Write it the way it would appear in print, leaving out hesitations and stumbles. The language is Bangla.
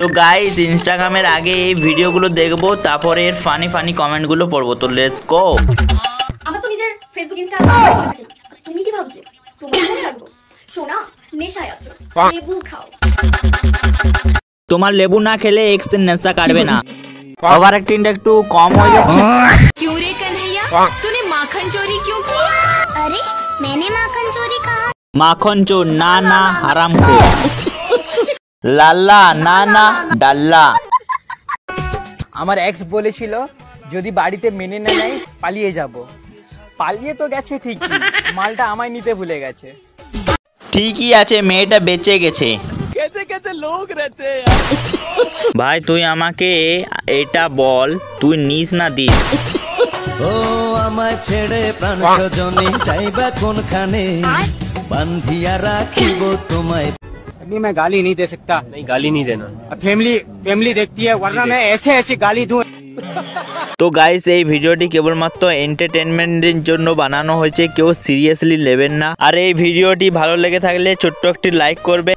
তো গাইস ইনস্টাগ্রামের আগে এই ভিডিওগুলো দেখবো, তারপরে এর ফানি ফানি কমেন্টগুলো পড়বো। তো লেটস গো। আমার তো নিজের ফেসবুক ইনস্টা তুমি কি ভাবছো তোমার মনে রাখবো? সোনা নেশায় আছো, লেবু খাও। তোমার লেবু না খেলে এক্স এর নেশা কাটবে না। ওভার অ্যাক্টিংটা একটু কম হয়ে যাচ্ছে। क्यों रे कन्हैया, तूने माखन चोरी क्यों किया? अरे मैंने माखन चोरी कहा? মাখন চোর না না হারাম খোর। লাল্লা না না ডাল্লা। আমার এক্স বলেছিল যদি বাড়িতে মেনে না নেয় পালিয়ে যাব। পালিয়ে তো গেছে ঠিকই, মালটা আমায় নিতে ভুলে গেছে। ঠিকই আছে, মেয়েটা বেঁচে গেছে। कैसे कैसे लोग रहते हैं ভাই তুই আমাকে এটা বল, তুই নিস না দিস। ও আমায় ছেড়ে প্রাণ সজনে যাইবা কোনখানে, বান্ধিয়া রাখিব তোমায়। अभी मैं गाली नहीं दे सकता। नहीं, गाली नहीं देना। फैमिली देखती है, वरना मैं ऐसे ऐसे गाली दूं। তো গাইস এই ভিডিওটি কেবলমাত্র এন্টারটেনমেন্টের জন্য বানানো হয়েছে, কেউ সিরিয়াসলি নেবেন না। আর এই ভিডিওটি ভালো লেগে থাকলে ছোট্ট একটি লাইক করবে।